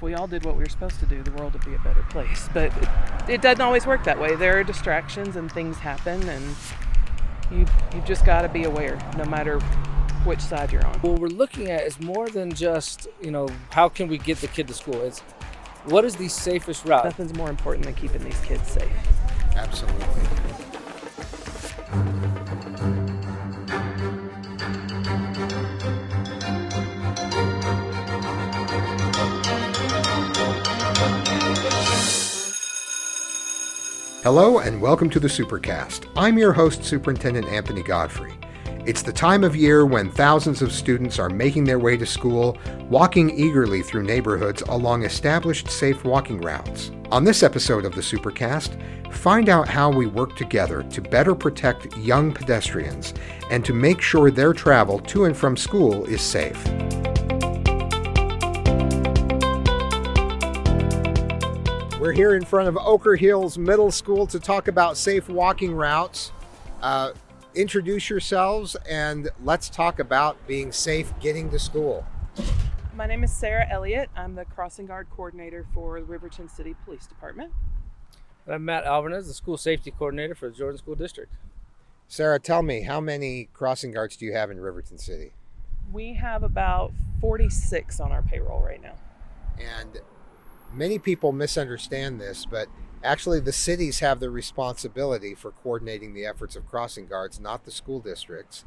if we all did what we were supposed to do, the world would be a better place. But it doesn't always work that way. There are distractions and things happen, and you've just got to be aware, no matter which side you're on. What we're looking at is more than just, how can we get the kid to school? It's what is the safest route? Nothing's more important than keeping these kids safe. Absolutely. Hello and welcome to the Supercast. I'm your host, Superintendent Anthony Godfrey. It's the time of year when thousands of students are making their way to school, walking eagerly through neighborhoods along established safe walking routes. On this episode of the Supercast, find out how we work together to better protect young pedestrians and to make sure their travel to and from school is safe. We're here in front of Oker Hills Middle School to talk about safe walking routes. Introduce yourselves and let's talk about being safe getting to school. My name is Sarah Elliott. I'm the crossing guard coordinator for the Riverton City Police Department. I'm Matt Alvarez, the school safety coordinator for the Jordan School District. Sarah, tell me, how many crossing guards do you have in Riverton City? We have about 46 on our payroll right now. And many people misunderstand this, but actually the cities have the responsibility for coordinating the efforts of crossing guards, not the school districts.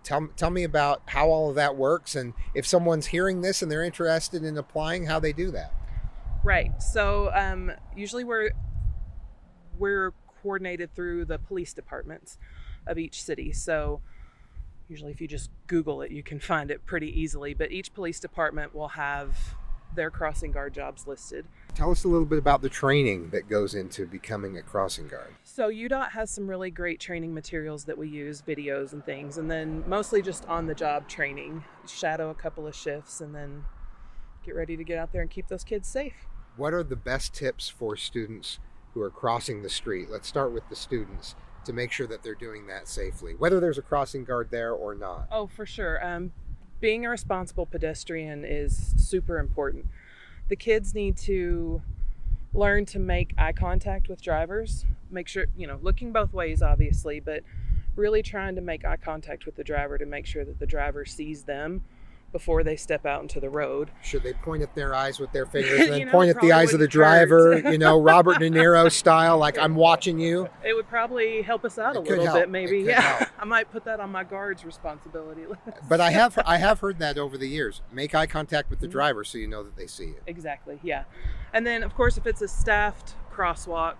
Tell me about how all of that works, and if someone's hearing this and they're interested in applying, how they do that. Right. So usually we're coordinated through the police departments of each city. So usually if you just Google it, you can find it pretty easily. But each police department will have their crossing guard jobs listed. Tell us a little bit about the training that goes into becoming a crossing guard. So UDOT has some really great training materials that we use, videos and things, and then mostly just on-the-job training. Shadow a couple of shifts and then get ready to get out there and keep those kids safe. What are the best tips for students who are crossing the street? Let's start with the students to make sure that they're doing that safely, whether there's a crossing guard there or not. Oh, for sure. Being a responsible pedestrian is super important. The kids need to learn to make eye contact with drivers. Make sure, looking both ways, obviously, but really trying to make eye contact with the driver to make sure that the driver sees them before they step out into the road. Should they point at their eyes with their fingers and then point at the eyes of the driver, Robert De Niro style, like I'm watching you? It would probably help us out a little bit, maybe. Yeah, I might put that on my guard's responsibility list. But I have heard that over the years. Make eye contact with the driver so you know that they see you. Exactly, yeah. And then, of course, if it's a staffed crosswalk,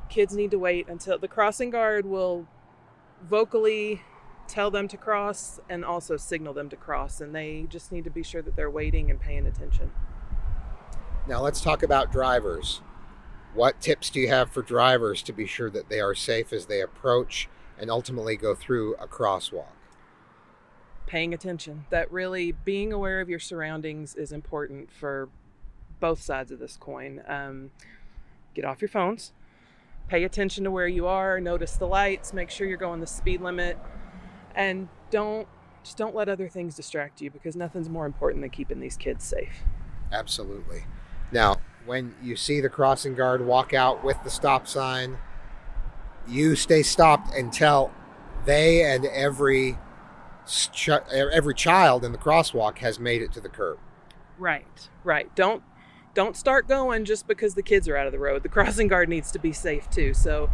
kids need to wait until the crossing guard will vocally tell them to cross and also signal them to cross, and they just need to be sure that they're waiting and paying attention. Now let's talk about drivers. What tips do you have for drivers to be sure that they are safe as they approach and ultimately go through a crosswalk? Paying attention. That really, being aware of your surroundings is important for both sides of this coin. Get off your phones, pay attention to where you are, notice the lights, make sure you're going the speed limit. And don't let other things distract you, because nothing's more important than keeping these kids safe. Absolutely. Now, when you see the crossing guard walk out with the stop sign, you stay stopped until they and every child in the crosswalk has made it to the curb. Right. Don't start going just because the kids are out of the road. The crossing guard needs to be safe too. So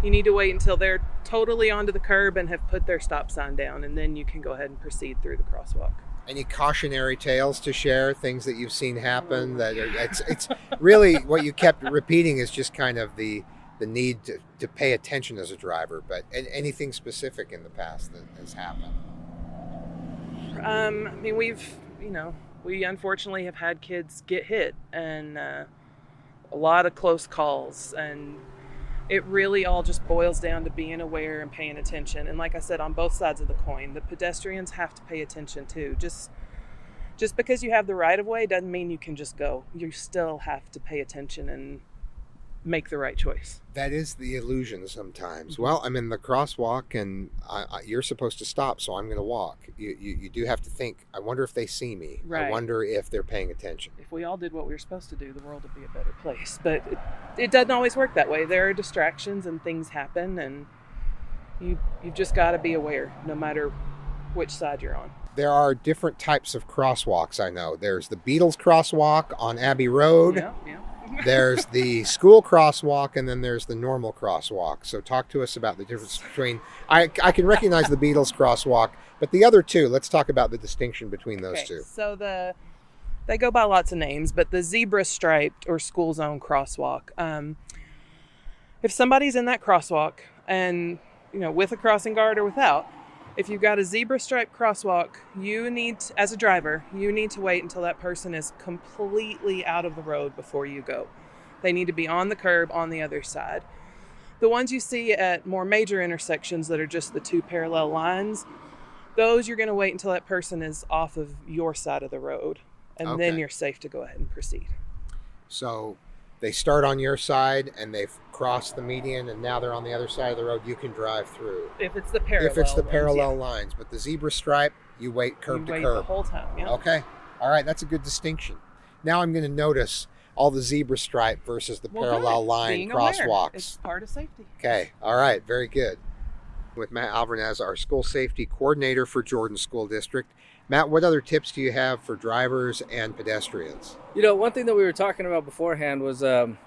you need to wait until they're totally onto the curb and have put their stop sign down, and then you can go ahead and proceed through the crosswalk. Any cautionary tales to share, things that you've seen happen? It's really what you kept repeating is just kind of the need to pay attention as a driver, but anything specific in the past that has happened? We unfortunately have had kids get hit, and a lot of close calls, and it really all just boils down to being aware and paying attention. And like I said, on both sides of the coin, the pedestrians have to pay attention too. Just because you have the right of way doesn't mean you can just go. You still have to pay attention and make the right choice. That is the illusion sometimes. Well, I'm in the crosswalk and you're supposed to stop, so I'm going to walk. You do have to think, I wonder if they see me. Right. I wonder if they're paying attention. If we all did what we were supposed to do, the world would be a better place. But it doesn't always work that way. There are distractions and things happen, and you've just got to be aware no matter which side you're on. There are different types of crosswalks, I know. There's the Beatles crosswalk on Abbey Road. Yeah. There's the school crosswalk, and then there's the normal crosswalk. So talk to us about the difference between... I can recognize the Beatles crosswalk, but the other two, let's talk about the distinction between those two. So they go by lots of names, but the zebra striped or school zone crosswalk. If somebody's in that crosswalk and, with a crossing guard or without, if you've got a zebra striped crosswalk, as a driver, you need to wait until that person is completely out of the road before you go. They need to be on the curb on the other side. The ones you see at more major intersections that are just the two parallel lines, those you're going to wait until that person is off of your side of the road, and then you're safe to go ahead and proceed. So they start on your side and they've crossed the median and now they're on the other side of the road, you can drive through. If it's the parallel lines. But the zebra stripe, you wait curb to curb. The whole time, yeah. Okay. All right, that's a good distinction. Now I'm going to notice all the zebra stripe versus the parallel line Being crosswalks. Aware. It's part of safety. Okay. All right, very good. With Matt Alvarez, our school safety coordinator for Jordan School District. Matt, what other tips do you have for drivers and pedestrians? One thing that we were talking about beforehand was the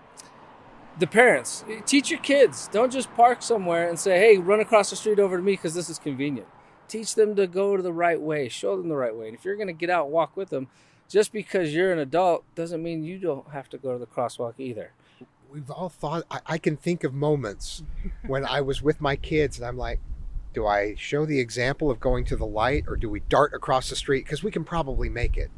parents. Teach your kids. Don't just park somewhere and say, hey, run across the street over to me because this is convenient. Teach them to go to the right way. Show them the right way. And if you're going to get out and walk with them, just because you're an adult doesn't mean you don't have to go to the crosswalk either. We've all thought, I can think of moments when I was with my kids and I'm like, do I show the example of going to the light or do we dart across the street? Because we can probably make it.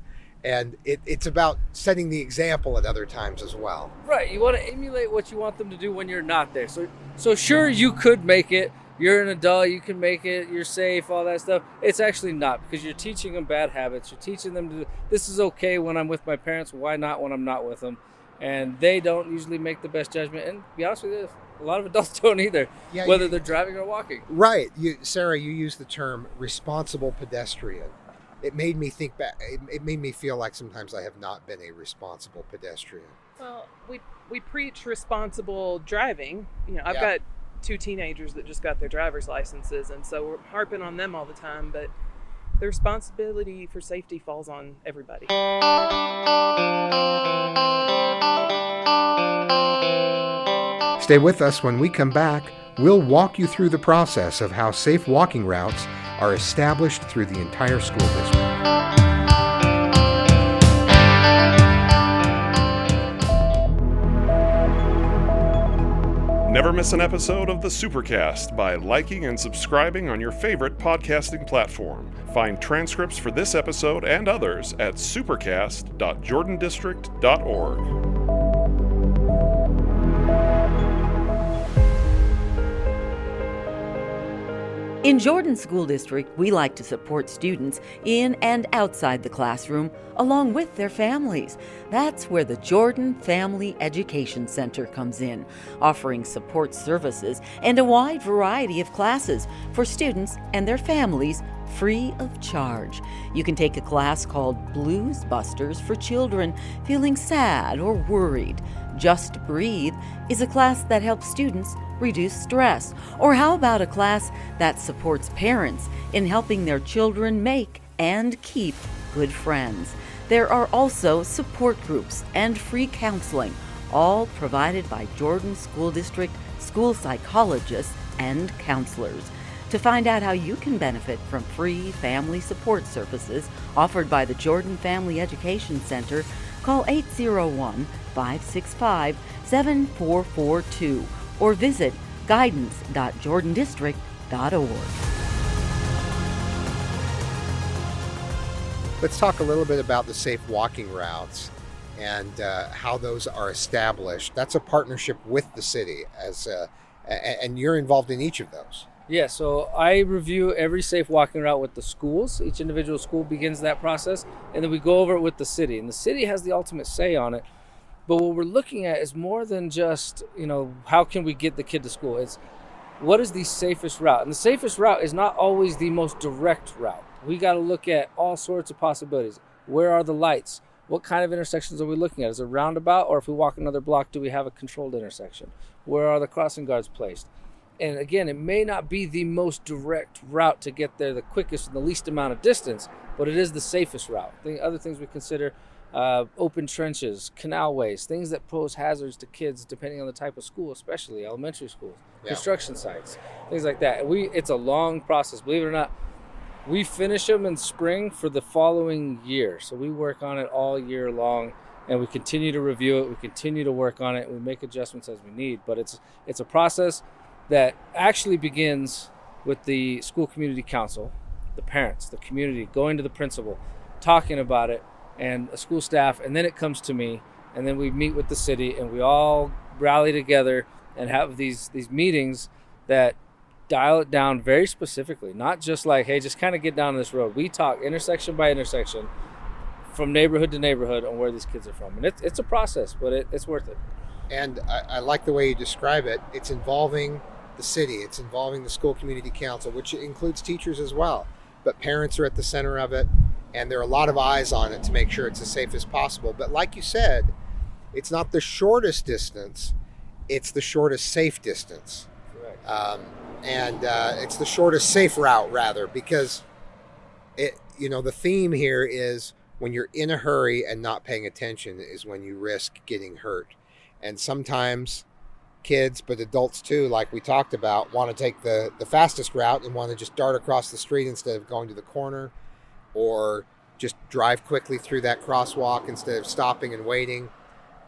And it's about setting the example at other times as well. Right. You want to emulate what you want them to do when you're not there. So sure, you could make it. You're an adult. You can make it. You're safe, all that stuff. It's actually not, because you're teaching them bad habits. You're teaching them to, this is okay when I'm with my parents. Why not when I'm not with them? And they don't usually make the best judgment. And to be honest with you, a lot of adults don't either, whether they're driving or walking. Right. Sarah, you used the term responsible pedestrian. It made me think back. It made me feel like sometimes I have not been a responsible pedestrian. Well, we preach responsible driving. I've got 2 teenagers that just got their driver's licenses, and so we're harping on them all the time, but the responsibility for safety falls on everybody. Stay with us. When we come back, we'll walk you through the process of how safe walking routes are established through the entire school district. Never miss an episode of the Supercast by liking and subscribing on your favorite podcasting platform. Find transcripts for this episode and others at supercast.jordandistrict.org. In Jordan School District, we like to support students in and outside the classroom, along with their families. That's where the Jordan Family Education Center comes in, offering support services and a wide variety of classes for students and their families free of charge. You can take a class called Blues Busters for children feeling sad or worried. Just Breathe is a class that helps students reduce stress. Or how about a class that supports parents in helping their children make and keep good friends? There are also support groups and free counseling, all provided by Jordan School District school psychologists and counselors. To find out how you can benefit from free family support services offered by the Jordan Family Education Center, call 801-565-7442 or visit guidance.jordandistrict.org. Let's talk a little bit about the safe walking routes and how those are established. That's a partnership with the city, and you're involved in each of those. Yeah, so I review every safe walking route with the schools. Each individual school begins that process, and then we go over it with the city. And the city has the ultimate say on it. But what we're looking at is more than just, how can we get the kid to school? It's what is the safest route? And the safest route is not always the most direct route. We got to look at all sorts of possibilities. Where are the lights? What kind of intersections are we looking at? Is it a roundabout, or if we walk another block, do we have a controlled intersection? Where are the crossing guards placed? And again, it may not be the most direct route to get there the quickest and the least amount of distance, but it is the safest route. The other things we consider, open trenches, canalways, things that pose hazards to kids depending on the type of school, especially elementary schools, construction sites, things like that. It's a long process, believe it or not. We finish them in spring for the following year. So we work on it all year long, and we continue to review it. We continue to work on it. And we make adjustments as we need. But it's a process that actually begins with the school community council, the parents, the community, going to the principal, talking about it, and a school staff. And then it comes to me. And then we meet with the city, and we all rally together and have these meetings that dial it down very specifically, not just like, hey, just kind of get down this road. We talk intersection by intersection, from neighborhood to neighborhood, on where these kids are from. And it's a process, but it's worth it. And I like the way you describe it. It's involving the city. It's involving the school community council, which includes teachers as well. But parents are at the center of it, and there are a lot of eyes on it to make sure it's as safe as possible. But like you said, it's not the shortest distance. It's the shortest safe distance. Correct. And it's the shortest safe route, rather, because the theme here is when you're in a hurry and not paying attention is when you risk getting hurt. And sometimes kids, but adults too, like we talked about, want to take the fastest route and want to just dart across the street instead of going to the corner, or just drive quickly through that crosswalk instead of stopping and waiting.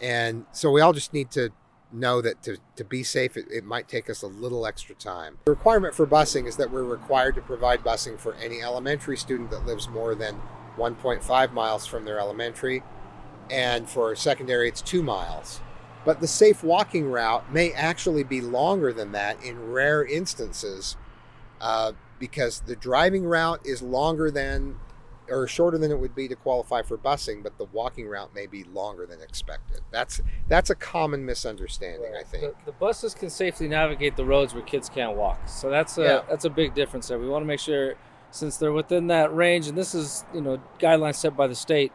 And so we all just need to know that to be safe, it might take us a little extra time. The requirement for busing is that we're required to provide busing for any elementary student that lives more than 1.5 miles from their elementary, and for secondary it's 2 miles. But the safe walking route may actually be longer than that in rare instances, because the driving route is shorter than it would be to qualify for busing, but the walking route may be longer than expected. That's a common misunderstanding, I think. The buses can safely navigate the roads where kids can't walk. So that's a big difference there. We want to make sure, since they're within that range, and this is, guidelines set by the state,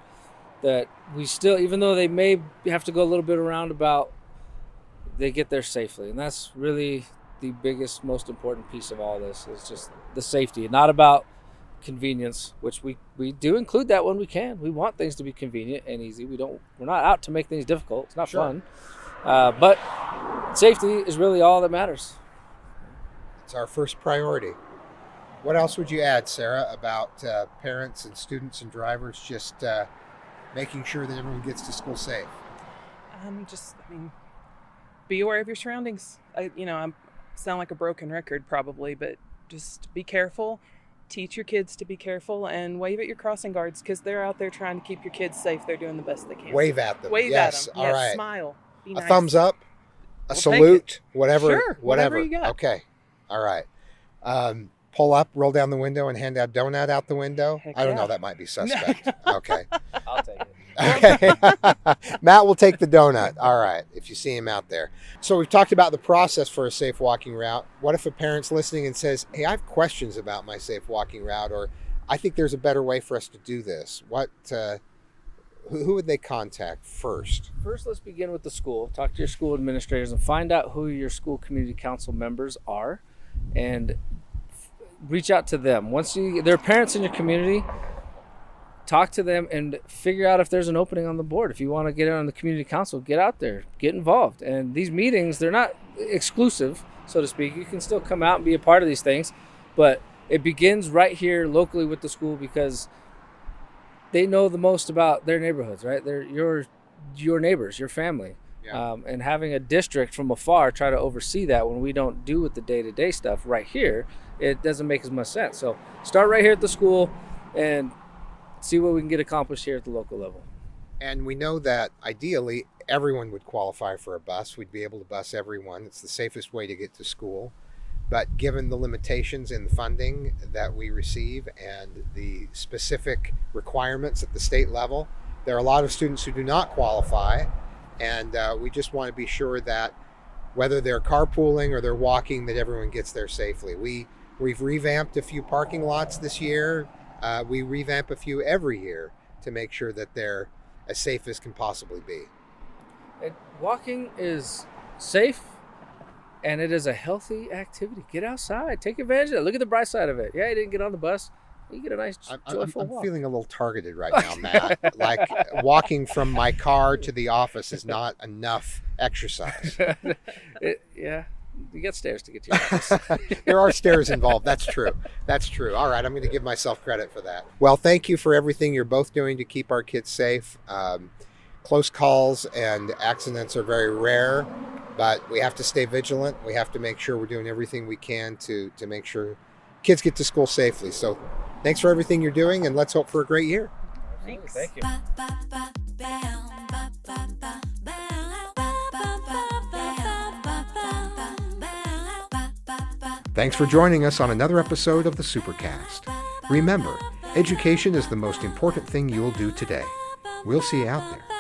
that we still, even though they may have to go a little bit roundabout, they get there safely. And that's really the biggest, most important piece of all this, is just the safety. Not about convenience, which we do include that when we can. We want things to be convenient and easy. We're not out to make things difficult. It's not fun. But safety is really all that matters. It's our first priority. What else would you add, Sarah, about parents and students and drivers just making sure that everyone gets to school safe? Be aware of your surroundings. I sound like a broken record probably, but just be careful. Teach your kids to be careful, and wave at your crossing guards, because they're out there trying to keep your kids safe. They're doing the best they can. Wave at them. Wave yes. at them. All yes. right. Smile. Be a nice. Thumbs up, a We'll salute, whatever. Sure, whatever you got. Okay. All right. Pull up, roll down the window, and hand a donut out the window. Heck I don't yeah. know. That might be suspect. Okay. I'll take it. Okay. Matt will take the donut. All right. If you see him out there. So we've talked about the process for a safe walking route. What if a parent's listening and says, hey, I have questions about my safe walking route, or I think there's a better way for us to do this? Who would they contact first? First, let's begin with the school. Talk to your school administrators and find out who your school community council members are, and reach out to them. Once there are parents in your community, talk to them and figure out if there's an opening on the board. If you want to get on the community council, get out there, get involved. And these meetings, they're not exclusive, so to speak. You can still come out and be a part of these things, but it begins right here locally with the school, because they know the most about their neighborhoods, right? They're your neighbors, your family. Yeah. And having a district from afar try to oversee that when we don't do with the day-to-day stuff right here, it doesn't make as much sense. So start right here at the school and see what we can get accomplished here at the local level. And we know that ideally everyone would qualify for a bus. We'd be able to bus everyone. It's the safest way to get to school. But given the limitations in the funding that we receive and the specific requirements at the state level, there are a lot of students who do not qualify. And we just want to be sure that whether they're carpooling or they're walking, that everyone gets there safely. We've revamped a few parking lots this year. We revamp a few every year to make sure that they're as safe as can possibly be. And walking is safe, and it is a healthy activity. Get outside. Take advantage of it. Look at the bright side of it. Yeah, you didn't get on the bus. You get a nice, joyful walk. I'm feeling a little targeted right now, Matt. Like walking from my car to the office is not enough exercise. Yeah, you got stairs to get to your office. There are stairs involved. That's true. All right, I'm going to give myself credit for that. Well, thank you for everything you're both doing to keep our kids safe. Close calls and accidents are very rare, but we have to stay vigilant. We have to make sure we're doing everything we can to make sure kids get to school safely. So thanks for everything you're doing, and let's hope for a great year. Thanks. Thank you. Thanks for joining us on another episode of the Supercast. Remember, education is the most important thing you'll do today. We'll see you out there.